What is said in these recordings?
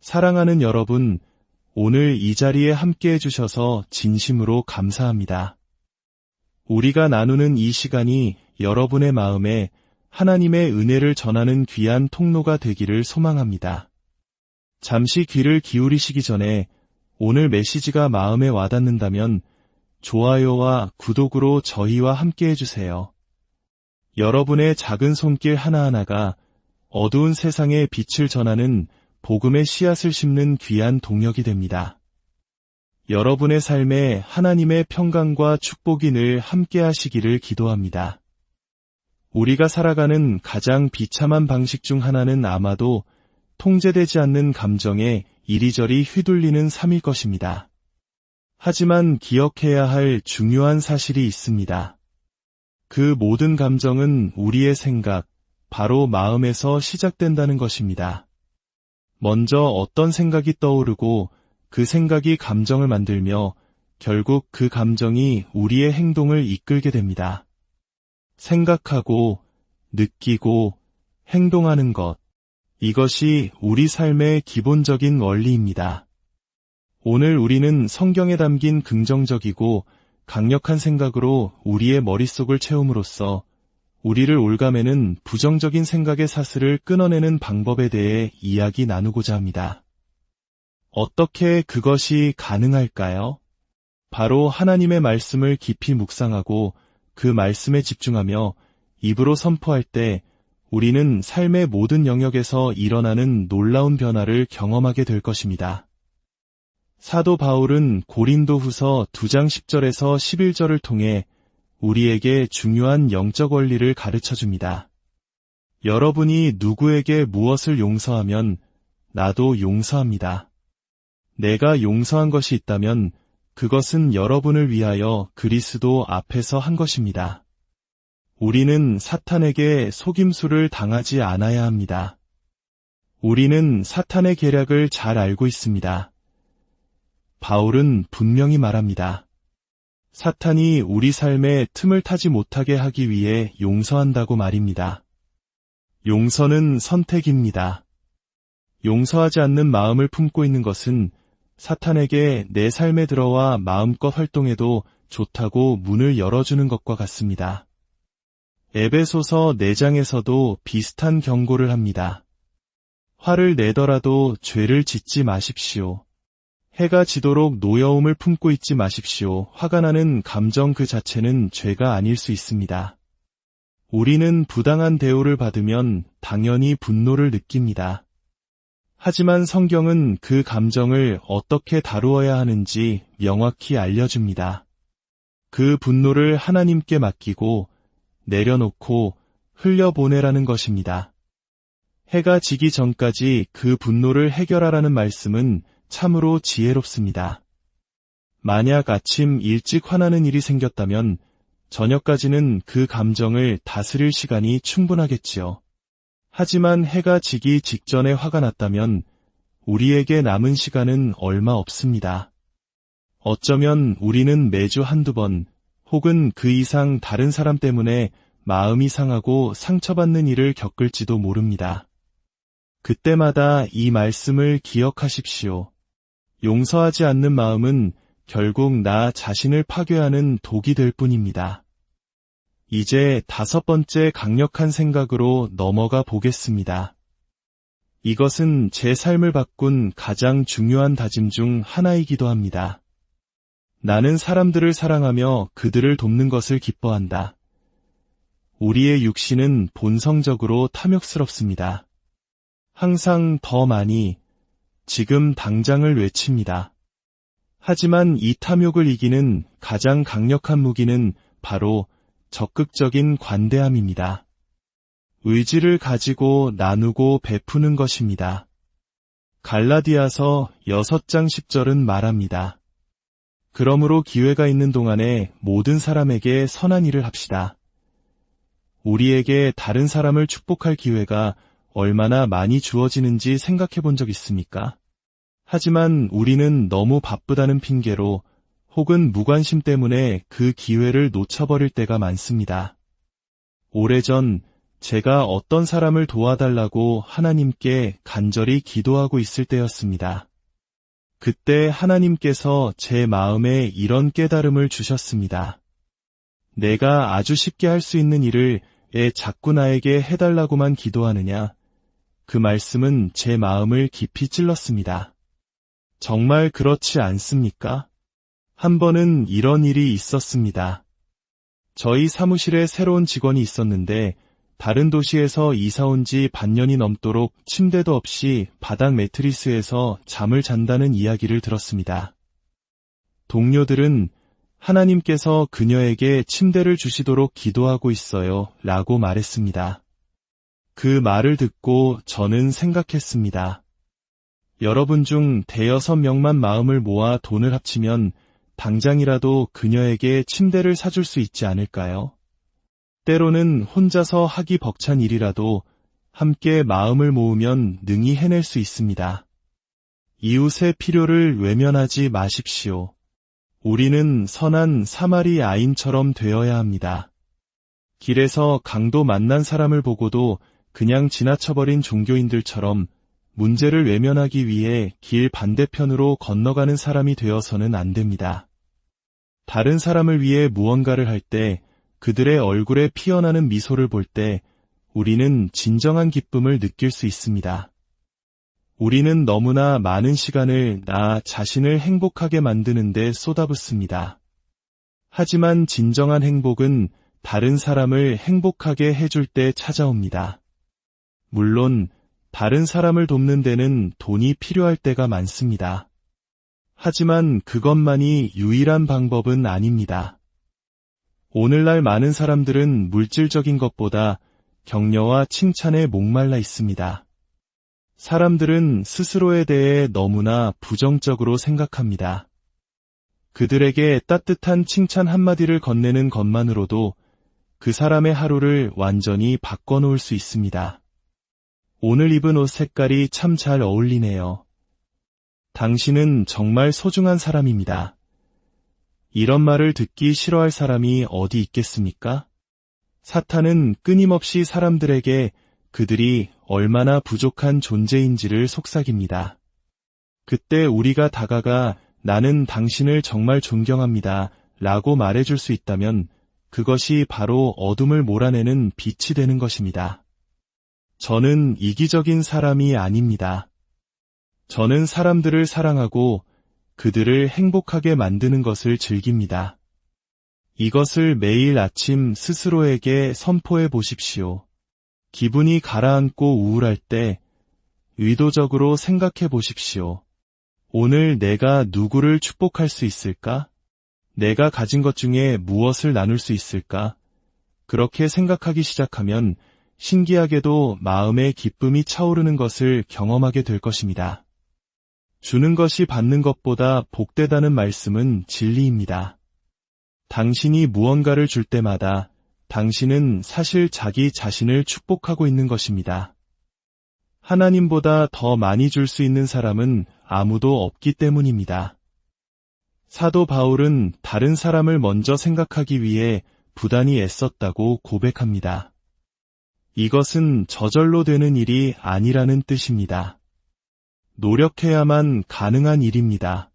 사랑하는 여러분, 오늘 이 자리에 함께 해주셔서 진심으로 감사합니다. 우리가 나누는 이 시간이 여러분의 마음에 하나님의 은혜를 전하는 귀한 통로가 되기를 소망합니다. 잠시 귀를 기울이시기 전에 오늘 메시지가 마음에 와닿는다면 좋아요와 구독으로 저희와 함께 해주세요. 여러분의 작은 손길 하나하나가 어두운 세상에 빛을 전하는 복음의 씨앗을 심는 귀한 동력이 됩니다. 여러분의 삶에 하나님의 평강과 축복이 늘 함께 하시기를 기도합니다. 우리가 살아가는 가장 비참한 방식 중 하나는 아마도 통제되지 않는 감정에 이리저리 휘둘리는 삶일 것입니다. 하지만 기억해야 할 중요한 사실이 있습니다. 그 모든 감정은 우리의 생각, 바로 마음에서 시작된다는 것입니다. 먼저 어떤 생각이 떠오르고 그 생각이 감정을 만들며 결국 그 감정이 우리의 행동을 이끌게 됩니다. 생각하고, 느끼고, 행동하는 것, 이것이 우리 삶의 기본적인 원리입니다. 오늘 우리는 성경에 담긴 긍정적이고 강력한 생각으로 우리의 머릿속을 채움으로써 우리를 올가매는 부정적인 생각의 사슬을 끊어내는 방법에 대해 이야기 나누고자 합니다. 어떻게 그것이 가능할까요? 바로 하나님의 말씀을 깊이 묵상하고 그 말씀에 집중하며 입으로 선포할 때 우리는 삶의 모든 영역에서 일어나는 놀라운 변화를 경험하게 될 것입니다. 사도 바울은 고린도후서 2장 10절에서 11절을 통해 우리에게 중요한 영적 원리를 가르쳐줍니다. 여러분이 누구에게 무엇을 용서하면 나도 용서합니다. 내가 용서한 것이 있다면 그것은 여러분을 위하여 그리스도 앞에서 한 것입니다. 우리는 사탄에게 속임수를 당하지 않아야 합니다. 우리는 사탄의 계략을 잘 알고 있습니다. 바울은 분명히 말합니다. 사탄이 우리 삶에 틈을 타지 못하게 하기 위해 용서한다고 말입니다. 용서는 선택입니다. 용서하지 않는 마음을 품고 있는 것은 사탄에게 내 삶에 들어와 마음껏 활동해도 좋다고 문을 열어주는 것과 같습니다. 에베소서 4장에서도 비슷한 경고를 합니다. 화를 내더라도 죄를 짓지 마십시오. 해가 지도록 노여움을 품고 있지 마십시오. 화가 나는 감정 그 자체는 죄가 아닐 수 있습니다. 우리는 부당한 대우를 받으면 당연히 분노를 느낍니다. 하지만 성경은 그 감정을 어떻게 다루어야 하는지 명확히 알려줍니다. 그 분노를 하나님께 맡기고 내려놓고 흘려보내라는 것입니다. 해가 지기 전까지 그 분노를 해결하라는 말씀은 참으로 지혜롭습니다. 만약 아침 일찍 화나는 일이 생겼다면 저녁까지는 그 감정을 다스릴 시간이 충분하겠지요. 하지만 해가 지기 직전에 화가 났다면 우리에게 남은 시간은 얼마 없습니다. 어쩌면 우리는 매주 한두 번 혹은 그 이상 다른 사람 때문에 마음이 상하고 상처받는 일을 겪을지도 모릅니다. 그때마다 이 말씀을 기억하십시오. 용서하지 않는 마음은 결국 나 자신을 파괴하는 독이 될 뿐입니다. 이제 5번째 강력한 생각으로 넘어가 보겠습니다. 이것은 제 삶을 바꾼 가장 중요한 다짐 중 하나이기도 합니다. 나는 사람들을 사랑하며 그들을 돕는 것을 기뻐한다. 우리의 육신은 본성적으로 탐욕스럽습니다. 항상 더 많이, 지금 당장을 외칩니다. 하지만 이 탐욕을 이기는 가장 강력한 무기는 바로 적극적인 관대함입니다. 의지를 가지고 나누고 베푸는 것입니다. 갈라디아서 6장 10절은 말합니다. 그러므로 기회가 있는 동안에 모든 사람에게 선한 일을 합시다. 우리에게 다른 사람을 축복할 기회가 얼마나 많이 주어지는지 생각해 본 적 있습니까? 하지만 우리는 너무 바쁘다는 핑계로 혹은 무관심 때문에 그 기회를 놓쳐버릴 때가 많습니다. 오래전 제가 어떤 사람을 도와달라고 하나님께 간절히 기도하고 있을 때였습니다. 그때 하나님께서 제 마음에 이런 깨달음을 주셨습니다. 내가 아주 쉽게 할 수 있는 일을 왜 자꾸 나에게 해달라고만 기도하느냐? 그 말씀은 제 마음을 깊이 찔렀습니다. 정말 그렇지 않습니까? 한 번은 이런 일이 있었습니다. 저희 사무실에 새로운 직원이 있었는데 다른 도시에서 이사 온 지 반년이 넘도록 침대도 없이 바닥 매트리스에서 잠을 잔다는 이야기를 들었습니다. 동료들은 하나님께서 그녀에게 침대를 주시도록 기도하고 있어요 라고 말했습니다. 그 말을 듣고 저는 생각했습니다. 여러분 중 5-6명만 마음을 모아 돈을 합치면 당장이라도 그녀에게 침대를 사줄 수 있지 않을까요? 때로는 혼자서 하기 벅찬 일이라도 함께 마음을 모으면 능히 해낼 수 있습니다. 이웃의 필요를 외면하지 마십시오. 우리는 선한 사마리아인처럼 되어야 합니다. 길에서 강도 만난 사람을 보고도 그냥 지나쳐버린 종교인들처럼 문제를 외면하기 위해 길 반대편으로 건너가는 사람이 되어서는 안 됩니다. 다른 사람을 위해 무언가를 할 때 그들의 얼굴에 피어나는 미소를 볼 때 우리는 진정한 기쁨을 느낄 수 있습니다. 우리는 너무나 많은 시간을 나 자신을 행복하게 만드는 데 쏟아붓습니다. 하지만 진정한 행복은 다른 사람을 행복하게 해줄 때 찾아옵니다. 물론 다른 사람을 돕는 데는 돈이 필요할 때가 많습니다. 하지만 그것만이 유일한 방법은 아닙니다. 오늘날 많은 사람들은 물질적인 것보다 격려와 칭찬에 목말라 있습니다. 사람들은 스스로에 대해 너무나 부정적으로 생각합니다. 그들에게 따뜻한 칭찬 한마디를 건네는 것만으로도 그 사람의 하루를 완전히 바꿔놓을 수 있습니다. 오늘 입은 옷 색깔이 참 잘 어울리네요. 당신은 정말 소중한 사람입니다. 이런 말을 듣기 싫어할 사람이 어디 있겠습니까? 사탄은 끊임없이 사람들에게 그들이 얼마나 부족한 존재인지를 속삭입니다. 그때 우리가 다가가 나는 당신을 정말 존경합니다 라고 말해줄 수 있다면 그것이 바로 어둠을 몰아내는 빛이 되는 것입니다. 저는 이기적인 사람이 아닙니다. 저는 사람들을 사랑하고 그들을 행복하게 만드는 것을 즐깁니다. 이것을 매일 아침 스스로에게 선포해 보십시오. 기분이 가라앉고 우울할 때 의도적으로 생각해 보십시오. 오늘 내가 누구를 축복할 수 있을까? 내가 가진 것 중에 무엇을 나눌 수 있을까? 그렇게 생각하기 시작하면 신기하게도 마음의 기쁨이 차오르는 것을 경험하게 될 것입니다. 주는 것이 받는 것보다 복되다는 말씀은 진리입니다. 당신이 무언가를 줄 때마다 당신은 사실 자기 자신을 축복하고 있는 것입니다. 하나님보다 더 많이 줄 수 있는 사람은 아무도 없기 때문입니다. 사도 바울은 다른 사람을 먼저 생각하기 위해 부단히 애썼다고 고백합니다. 이것은 저절로 되는 일이 아니라는 뜻입니다. 노력해야만 가능한 일입니다.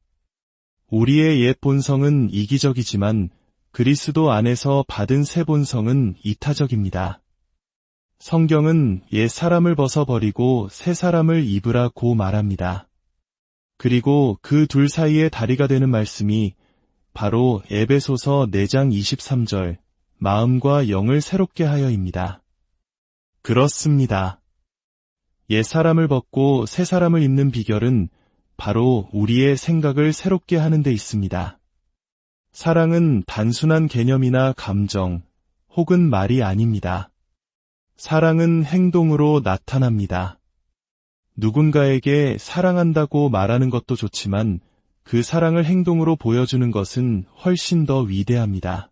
우리의 옛 본성은 이기적이지만 그리스도 안에서 받은 새 본성은 이타적입니다. 성경은 옛 사람을 벗어버리고 새 사람을 입으라고 말합니다. 그리고 그 둘 사이의 다리가 되는 말씀이 바로 에베소서 4장 23절 마음과 영을 새롭게 하여입니다. 그렇습니다. 옛 사람을 벗고 새 사람을 입는 비결은 바로 우리의 생각을 새롭게 하는 데 있습니다. 사랑은 단순한 개념이나 감정 혹은 말이 아닙니다. 사랑은 행동으로 나타납니다. 누군가에게 사랑한다고 말하는 것도 좋지만 그 사랑을 행동으로 보여주는 것은 훨씬 더 위대합니다.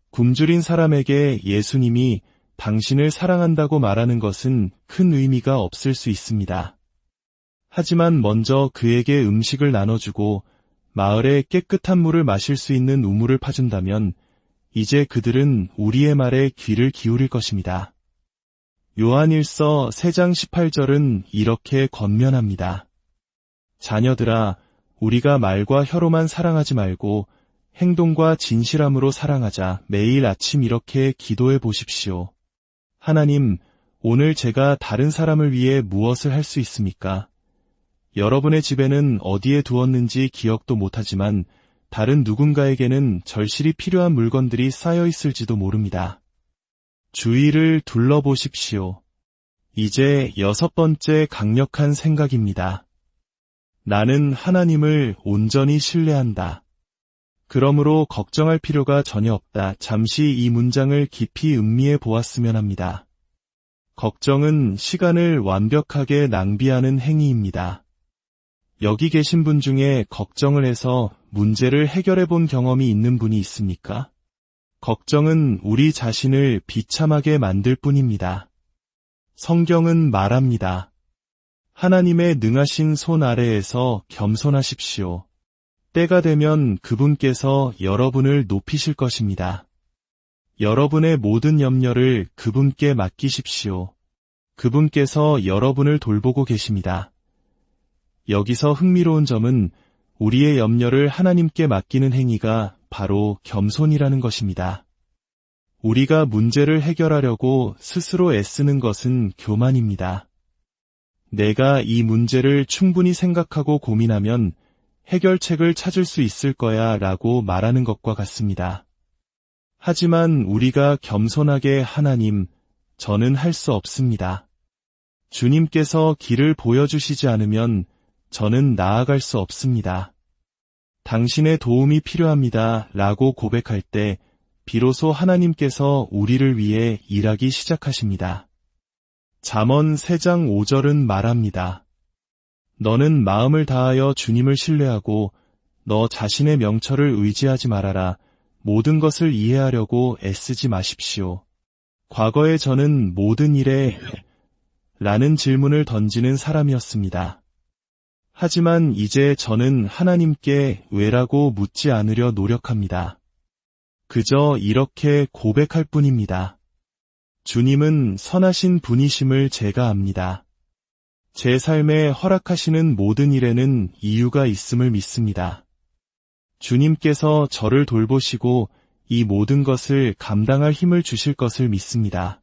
굶주린 사람에게 예수님이 당신을 사랑한다고 말하는 것은 큰 의미가 없을 수 있습니다. 하지만 먼저 그에게 음식을 나눠주고 마을에 깨끗한 물을 마실 수 있는 우물을 파준다면 이제 그들은 우리의 말에 귀를 기울일 것입니다. 요한일서 3장 18절은 이렇게 권면합니다. 자녀들아, 우리가 말과 혀로만 사랑하지 말고 행동과 진실함으로 사랑하자. 매일 아침 이렇게 기도해 보십시오. 하나님, 오늘 제가 다른 사람을 위해 무엇을 할 수 있습니까? 여러분의 집에는 어디에 두었는지 기억도 못하지만 다른 누군가에게는 절실히 필요한 물건들이 쌓여 있을지도 모릅니다. 주위를 둘러보십시오. 이제 6번째 강력한 생각입니다. 나는 하나님을 온전히 신뢰한다. 그러므로 걱정할 필요가 전혀 없다. 잠시 이 문장을 깊이 음미해 보았으면 합니다. 걱정은 시간을 완벽하게 낭비하는 행위입니다. 여기 계신 분 중에 걱정을 해서 문제를 해결해 본 경험이 있는 분이 있습니까? 걱정은 우리 자신을 비참하게 만들 뿐입니다. 성경은 말합니다. 하나님의 능하신 손 아래에서 겸손하십시오. 때가 되면 그분께서 여러분을 높이실 것입니다. 여러분의 모든 염려를 그분께 맡기십시오. 그분께서 여러분을 돌보고 계십니다. 여기서 흥미로운 점은 우리의 염려를 하나님께 맡기는 행위가 바로 겸손이라는 것입니다. 우리가 문제를 해결하려고 스스로 애쓰는 것은 교만입니다. 내가 이 문제를 충분히 생각하고 고민하면 해결책을 찾을 수 있을 거야 라고 말하는 것과 같습니다. 하지만 우리가 겸손하게 하나님, 저는 할 수 없습니다. 주님께서 길을 보여주시지 않으면 저는 나아갈 수 없습니다. 당신의 도움이 필요합니다 라고 고백할 때 비로소 하나님께서 우리를 위해 일하기 시작하십니다. 잠언 3장 5절은 말합니다. 너는 마음을 다하여 주님을 신뢰하고 너 자신의 명철을 의지하지 말아라. 모든 것을 이해하려고 애쓰지 마십시오. 과거에 저는 모든 일에 라는 질문을 던지는 사람이었습니다. 하지만 이제 저는 하나님께 왜라고 묻지 않으려 노력합니다. 그저 이렇게 고백할 뿐입니다. 주님은 선하신 분이심을 제가 압니다. 제 삶에 허락하시는 모든 일에는 이유가 있음을 믿습니다. 주님께서 저를 돌보시고 이 모든 것을 감당할 힘을 주실 것을 믿습니다.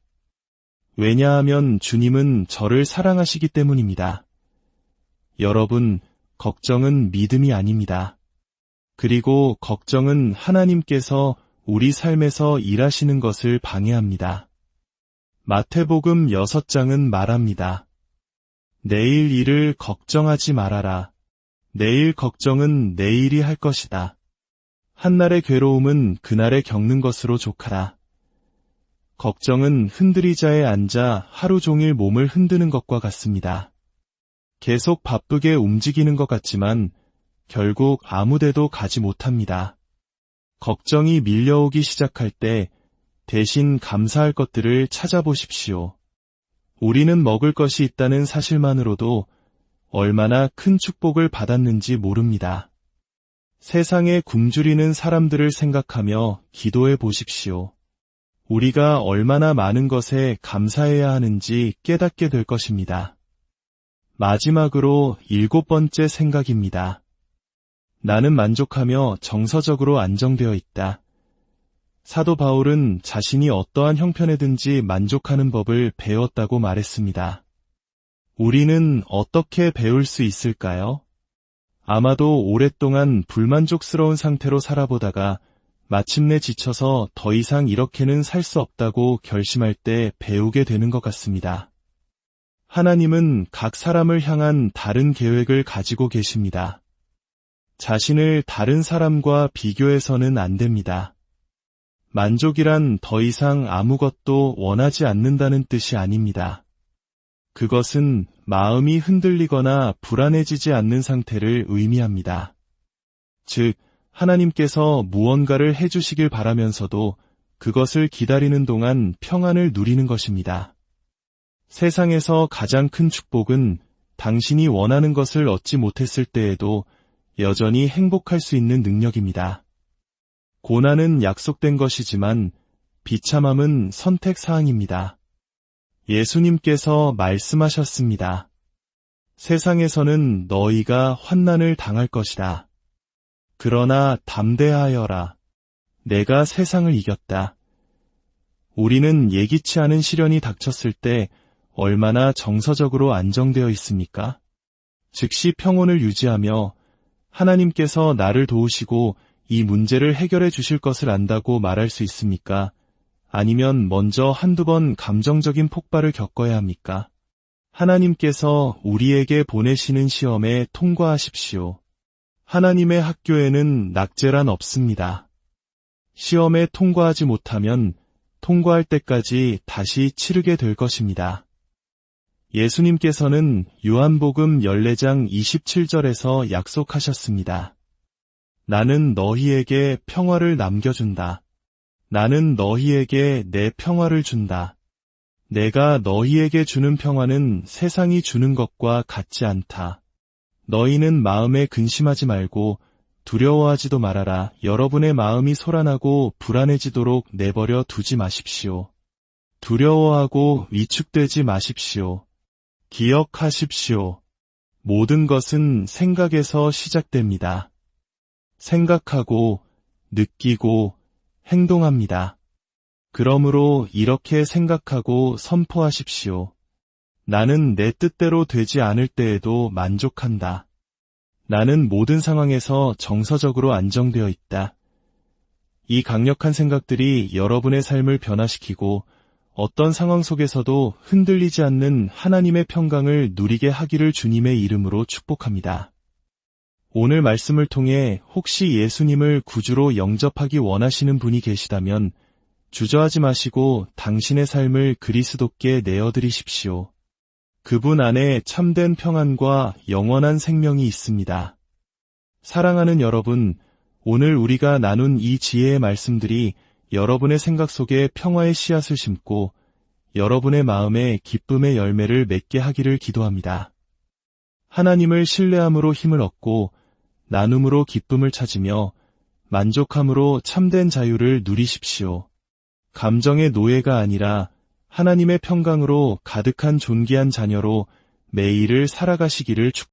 왜냐하면 주님은 저를 사랑하시기 때문입니다. 여러분, 걱정은 믿음이 아닙니다. 그리고 걱정은 하나님께서 우리 삶에서 일하시는 것을 방해합니다. 마태복음 6장은 말합니다. 내일 일을 걱정하지 말아라. 내일 걱정은 내일이 할 것이다. 한날의 괴로움은 그날에 겪는 것으로 족하라. 걱정은 흔들의자에 앉아 하루 종일 몸을 흔드는 것과 같습니다. 계속 바쁘게 움직이는 것 같지만 결국 아무데도 가지 못합니다. 걱정이 밀려오기 시작할 때 대신 감사할 것들을 찾아보십시오. 우리는 먹을 것이 있다는 사실만으로도 얼마나 큰 축복을 받았는지 모릅니다. 세상에 굶주리는 사람들을 생각하며 기도해 보십시오. 우리가 얼마나 많은 것에 감사해야 하는지 깨닫게 될 것입니다. 마지막으로 7번째 생각입니다. 나는 만족하며 정서적으로 안정되어 있다. 사도 바울은 자신이 어떠한 형편에든지 만족하는 법을 배웠다고 말했습니다. 우리는 어떻게 배울 수 있을까요? 아마도 오랫동안 불만족스러운 상태로 살아보다가 마침내 지쳐서 더 이상 이렇게는 살 수 없다고 결심할 때 배우게 되는 것 같습니다. 하나님은 각 사람을 향한 다른 계획을 가지고 계십니다. 자신을 다른 사람과 비교해서는 안 됩니다. 만족이란 더 이상 아무것도 원하지 않는다는 뜻이 아닙니다. 그것은 마음이 흔들리거나 불안해지지 않는 상태를 의미합니다. 즉, 하나님께서 무언가를 해주시길 바라면서도 그것을 기다리는 동안 평안을 누리는 것입니다. 세상에서 가장 큰 축복은 당신이 원하는 것을 얻지 못했을 때에도 여전히 행복할 수 있는 능력입니다. 고난은 약속된 것이지만 비참함은 선택사항입니다. 예수님께서 말씀하셨습니다. 세상에서는 너희가 환난을 당할 것이다. 그러나 담대하여라. 내가 세상을 이겼다. 우리는 예기치 않은 시련이 닥쳤을 때 얼마나 정서적으로 안정되어 있습니까? 즉시 평온을 유지하며 하나님께서 나를 도우시고 이 문제를 해결해 주실 것을 안다고 말할 수 있습니까? 아니면 먼저 한두 번 감정적인 폭발을 겪어야 합니까? 하나님께서 우리에게 보내시는 시험에 통과하십시오. 하나님의 학교에는 낙제란 없습니다. 시험에 통과하지 못하면 통과할 때까지 다시 치르게 될 것입니다. 예수님께서는 요한복음 14장 27절에서 약속하셨습니다. 나는 너희에게 평화를 남겨준다. 나는 너희에게 내 평화를 준다. 내가 너희에게 주는 평화는 세상이 주는 것과 같지 않다. 너희는 마음에 근심하지 말고 두려워하지도 말아라. 여러분의 마음이 소란하고 불안해지도록 내버려 두지 마십시오. 두려워하고 위축되지 마십시오. 기억하십시오. 모든 것은 생각에서 시작됩니다. 생각하고, 느끼고, 행동합니다. 그러므로 이렇게 생각하고 선포하십시오. 나는 내 뜻대로 되지 않을 때에도 만족한다. 나는 모든 상황에서 정서적으로 안정되어 있다. 이 강력한 생각들이 여러분의 삶을 변화시키고 어떤 상황 속에서도 흔들리지 않는 하나님의 평강을 누리게 하기를 주님의 이름으로 축복합니다. 오늘 말씀을 통해 혹시 예수님을 구주로 영접하기 원하시는 분이 계시다면 주저하지 마시고 당신의 삶을 그리스도께 내어드리십시오. 그분 안에 참된 평안과 영원한 생명이 있습니다. 사랑하는 여러분, 오늘 우리가 나눈 이 지혜의 말씀들이 여러분의 생각 속에 평화의 씨앗을 심고 여러분의 마음에 기쁨의 열매를 맺게 하기를 기도합니다. 하나님을 신뢰함으로 힘을 얻고 나눔으로 기쁨을 찾으며 만족함으로 참된 자유를 누리십시오. 감정의 노예가 아니라 하나님의 평강으로 가득한 존귀한 자녀로 매일을 살아가시기를 축복합니다.